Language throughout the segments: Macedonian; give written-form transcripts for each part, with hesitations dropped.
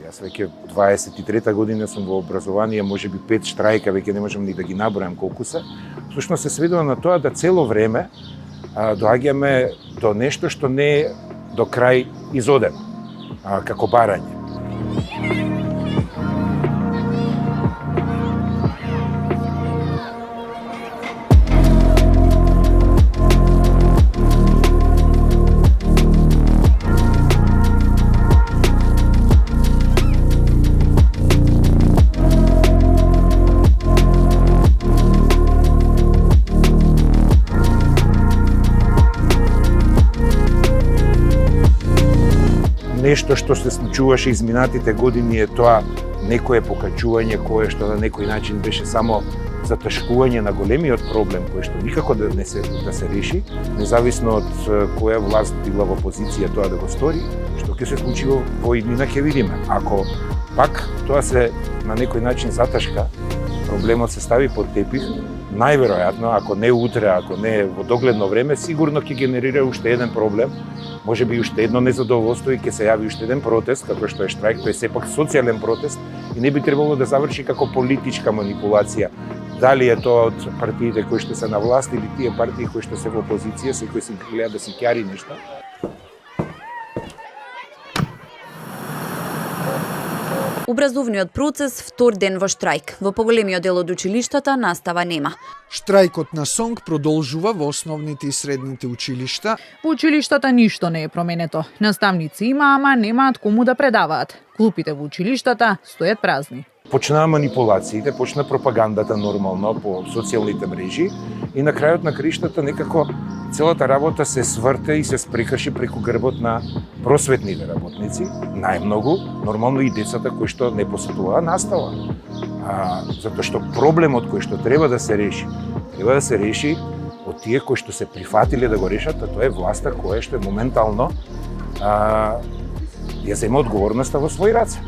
Јас веќе 23-та година сум во образование, можеби 5 штрајка, веќе не можам ни да ги набројам колку се. Всушност се сведува на тоа да цело време доаѓаме до нешто што не е до крај изодено, како барање. Нешто што се случуваше изминатите години е тоа некое покачување кое што на некој начин беше само затешкување на големиот проблем кој што никако да се реши, независно од која власт била во позиција тоа да го стори, што ќе се случи во иднина ќе видиме. Ако пак тоа се на некој начин затешка, проблемот се стави под тепих, најверојатно, ако не утре, ако не во догледно време, сигурно ќе генерира уште еден проблем, можеби уште едно незадоволство и ќе се јави уште еден протест, како што е штрајк, тој е сепак социјален протест и не би требало да заврши како политичка манипулација. Дали е тоа од партиите кои што се на власт или тие партии кои што се во опозиција, секој си гледа да си ќари нешто. Образовниот процес втор ден во штрајк. Во поголемиот дел од училиштата настава нема. Штрајкот на СОНК продолжува во основните и средните училишта. Во училиштата ништо не е променето. Наставници има, ама немаат кому да предаваат. Клупите во училиштата стојат празни. Почнаа манипулациите, почна пропагандата нормално по социјалните мрежи и на крајот на краиштата некако целата работа се сврте и се спрекрши преку грбот на просветните работници, најмногу, нормално и децата кои што не посетуваа настава. Затоа што проблемот кој што треба да се реши од тие кои што се прифатиле да го решат, а тоа е власта која што е моментално ја зема одговорноста во своји раце.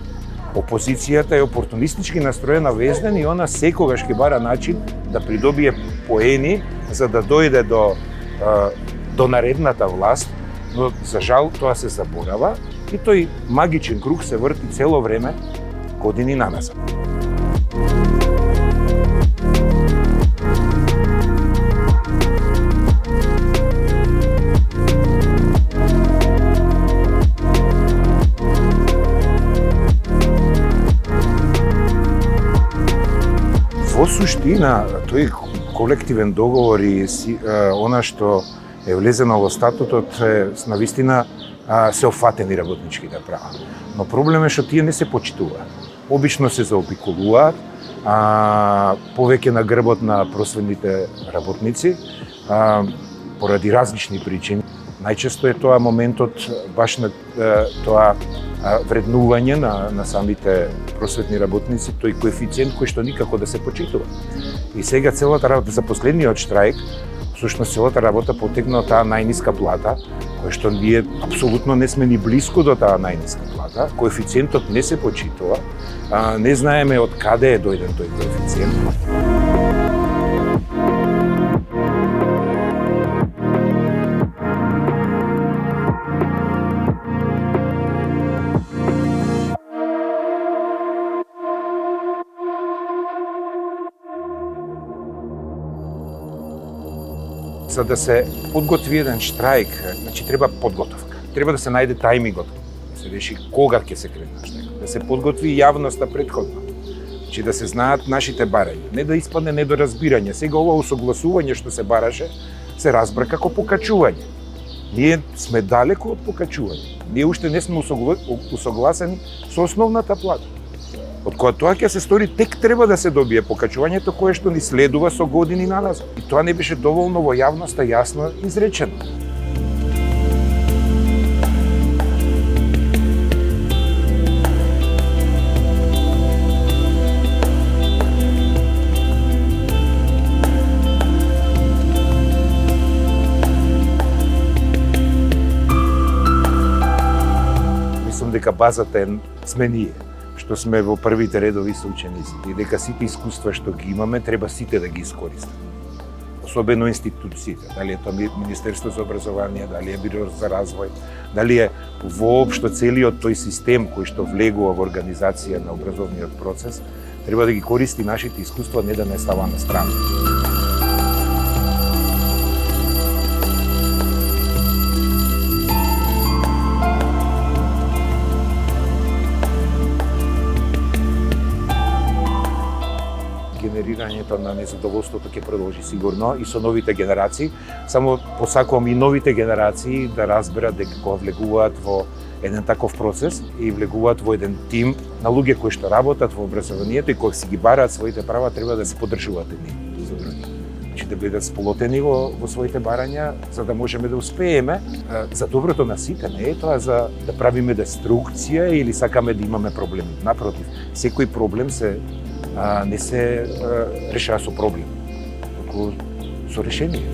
Опозицијата е опортунистички настроена везден и она секогаш ќе бара начин да придобие поени за да дојде до наредната власт, но за жал тоа се заборава и тој магичен круг се врти цело време години наназад. Во суштина, тој колективен договор и она што е влезено во статутот е навистина се офатени работничките права. Но проблем е што тие не се почитуваат. Обично се заобиколуваат, повеќе на грбот на просветните работници, поради различни причини. Најчесто е тоа моментот баш на тоа вреднување на самите просветни работници, тој коефициент кој што никако да се почитува. И сега целата работа за последниот штрајк, всушност целата работа потекна од таа најниска плата, која што ние апсолутно не сме ни блиску до таа најниска плата, коефициентот не се почитува, не знаеме од каде е дојден тој коефициент. За да се подготви еден штрајк, значи треба подготовка. Треба да се најде тајмингот, да се реши кога ќе се крене штрајк, да се подготви јавноста претходно. Значи да се знаат нашите барања, не да испадне недоразбирање. Сега ова усогласување што се бараше, се разбра како покачување. Ние сме далеку од покачување. Ние уште не сме усогласени со основната плата. Од која тоа ќе се стори, тек треба да се добие покачувањето кое што ни следува со години наназад. И тоа не беше доволно во јавноста јасно изречено. Мислам дека базата сме ние, што сме во првите редови со учениците и дека сите искуства што ги имаме треба сите да ги искористиме. особено институциите, дали е тоа Министерство за образование, дали е Биро за развој, дали е воопшто целиот тој систем кој што влегува во организација на образовниот процес, треба да ги користи нашите искуства, не да не става на страна. Генерирањето на незадоволството ќе продолжи сигурно и со новите генерации. Само посакувам и новите генерации да разберат дека кога влегуваат во еден таков процес и влегуваат во еден тим на луѓе кои што работат во образованието и кои си ги бараат своите права, треба да се поддржуваат едни за други. Значи да бидат сполотени во своите барања, за да можеме да успееме за доброто на сите. Не е тоа за да правиме деструкција или сакаме да имаме проблеми. Напротив, секој проблем не се решава со проблем, туку со решение.